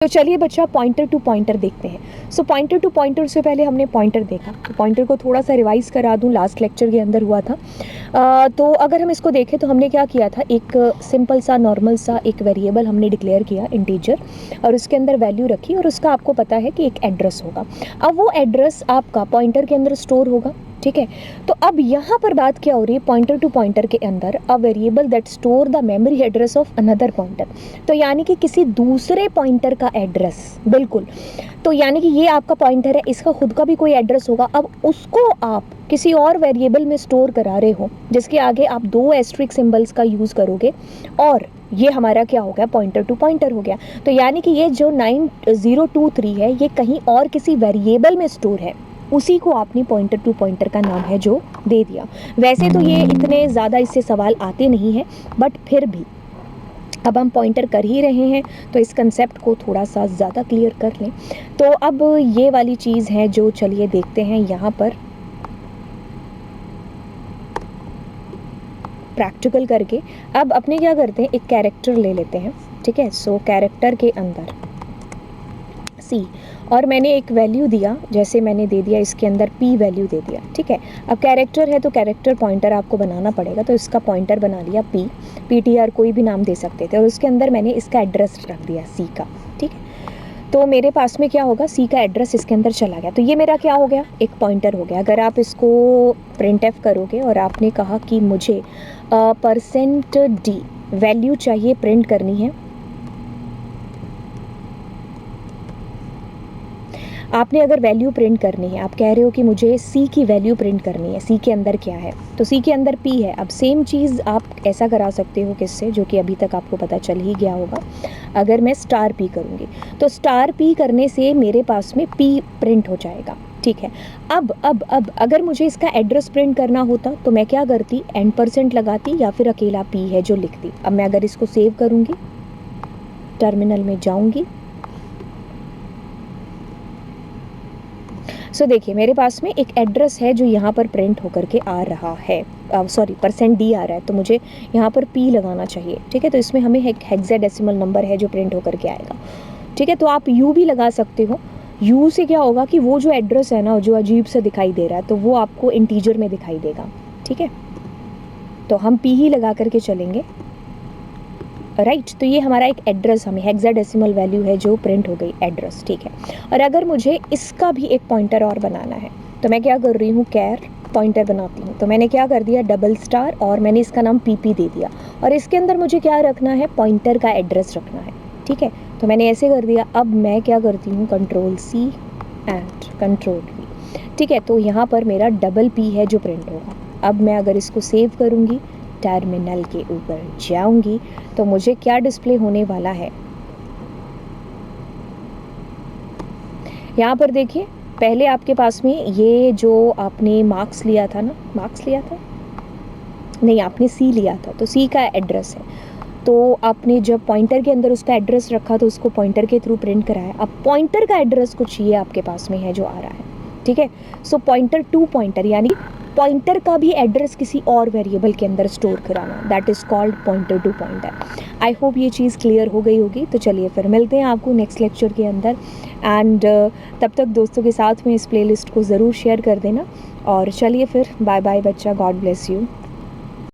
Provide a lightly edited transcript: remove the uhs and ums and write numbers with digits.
तो चलिए बच्चा पॉइंटर टू पॉइंटर देखते हैं। सो पॉइंटर टू पॉइंटर से पहले हमने पॉइंटर देखा, तो पॉइंटर को थोड़ा सा रिवाइज करा दूं, लास्ट लेक्चर के अंदर हुआ था। तो अगर हम इसको देखें तो हमने क्या किया था, एक सिंपल सा नॉर्मल सा एक वेरिएबल हमने डिक्लेयर किया इंटीजर, और उसके अंदर वैल्यू रखी, और उसका आपको पता है कि एक एड्रेस होगा। अब वो एड्रेस आपका पॉइंटर के अंदर स्टोर होगा, ठीक है। तो अब यहाँ पर बात क्या हो रही है, पॉइंटर टू पॉइंटर के अंदर a variable that store the memory address of another pointer. तो यानी कि किसी दूसरे पॉइंटर का एड्रेस, बिल्कुल। तो यानी कि ये आपका पॉइंटर है, इसका खुद का भी कोई एड्रेस होगा। अब उसको आप किसी और वेरिएबल में स्टोर करा रहे हो, जिसके आगे आप दो एस्ट्रिक सिंबल्स का यूज़ करोगे, और ये हमारा क्या हो गया, पॉइंटर टू पॉइंटर हो गया। तो यानी कि ये जो 9023 है, ये कहीं और किसी वेरिएबल में स्टोर है, उसी को आपने पॉइंटर टू पॉइंटर का नाम है जो दे दिया। वैसे तो ये इतने ज़्यादा इससे सवाल आते नहीं हैं, बट फिर भी अब हम पॉइंटर कर ही रहे हैं तो इस कंसेप्ट को थोड़ा सा ज़्यादा क्लियर कर लें। तो अब ये वाली चीज़ है जो, चलिए देखते हैं यहाँ पर प्रैक्टिकल करके। अब अपने क्या करते हैं, एक कैरेक्टर ले लेते हैं, ठीक है। सो कैरेक्टर के अंदर सी, और मैंने एक वैल्यू दिया, जैसे मैंने दे दिया इसके अंदर पी वैल्यू दे दिया, ठीक है। अब कैरेक्टर है तो कैरेक्टर पॉइंटर आपको बनाना पड़ेगा, तो इसका पॉइंटर बना लिया पी, पीटीआर कोई भी नाम दे सकते थे, और उसके अंदर मैंने इसका एड्रेस रख दिया सी का, ठीक है। तो मेरे पास में क्या होगा, सी का एड्रेस इसके अंदर चला गया, तो ये मेरा क्या हो गया, एक पॉइंटर हो गया। अगर आप इसको प्रिंट एफ करोगे और आपने कहा कि मुझे %d वैल्यू चाहिए प्रिंट करनी है, आपने अगर वैल्यू प्रिंट करनी है, आप कह रहे हो कि मुझे सी की वैल्यू प्रिंट करनी है, सी के अंदर क्या है, तो सी के अंदर पी है। अब सेम चीज़ आप ऐसा करा सकते हो, किससे, जो कि अभी तक आपको पता चल ही गया होगा। अगर मैं स्टार पी करूँगी तो स्टार पी करने से मेरे पास में पी प्रिंट हो जाएगा, ठीक है। अब अगर मुझे इसका एड्रेस प्रिंट करना होता तो मैं क्या करती, %, लगाती, या फिर अकेला पी है जो लिखती। अब मैं अगर इसको सेव करूँगी, टर्मिनल में जाऊँगी, सो देखिए मेरे पास में एक एड्रेस है जो यहाँ पर प्रिंट होकर के आ रहा है, सॉरी %d आ रहा है, तो मुझे यहाँ पर p लगाना चाहिए, ठीक है। तो इसमें हमें एक हेक्साडेसिमल नंबर है जो प्रिंट होकर के आएगा, ठीक है। तो आप u भी लगा सकते हो। u से क्या होगा कि वो जो एड्रेस है ना, जो अजीब सा दिखाई दे रहा है, तो वो आपको इंटीजर में दिखाई देगा, ठीक है। तो हम p ही लगा करके चलेंगे, राइट। तो ये हमारा एक एड्रेस, हमें हेक्साडेसिमल वैल्यू है जो प्रिंट हो गई, एड्रेस, ठीक है। और अगर मुझे इसका भी एक पॉइंटर और बनाना है, तो मैं क्या कर रही हूँ, कैर पॉइंटर बनाती हूँ। तो मैंने क्या कर दिया, $, और मैंने इसका नाम पीपी दे दिया, और इसके अंदर मुझे क्या रखना है, पॉइंटर का एड्रेस रखना है, ठीक है। तो मैंने ऐसे कर दिया। अब मैं क्या करती हूँ, Ctrl+C एंड Ctrl+V, ठीक है। तो यहाँ पर मेरा $p है जो प्रिंट होगा। अब मैं अगर इसको सेव करूँगी, टर्मिनल के ऊपर जाऊंगी, तो मुझे क्या डिस्प्ले होने वाला है, यहाँ पर देखिए। पहले आपके पास में ये जो आपने मार्क्स लिया था ना, मार्क्स लिया था नहीं, आपने सी लिया था, तो सी का एड्रेस है। तो आपने जब पॉइंटर के अंदर उसका एड्रेस रखा तो उसको पॉइंटर के थ्रू प्रिंट कराया। अब पॉइंटर का एड्रेस कुछ ये आपके पास में है जो आ रहा है, ठीक है। सो पॉइंटर टू पॉइंटर, यानी पॉइंटर का भी एड्रेस किसी और वेरिएबल के अंदर स्टोर कराना, that is called pointer to pointer. I hope ये चीज़ क्लियर हो गई होगी। तो चलिए फिर मिलते हैं आपको नेक्स्ट लेक्चर के अंदर, एंड तब तक दोस्तों के साथ में इस प्लेलिस्ट को ज़रूर शेयर कर देना। और चलिए फिर, बाय बाय बच्चा, गॉड ब्लेस यू।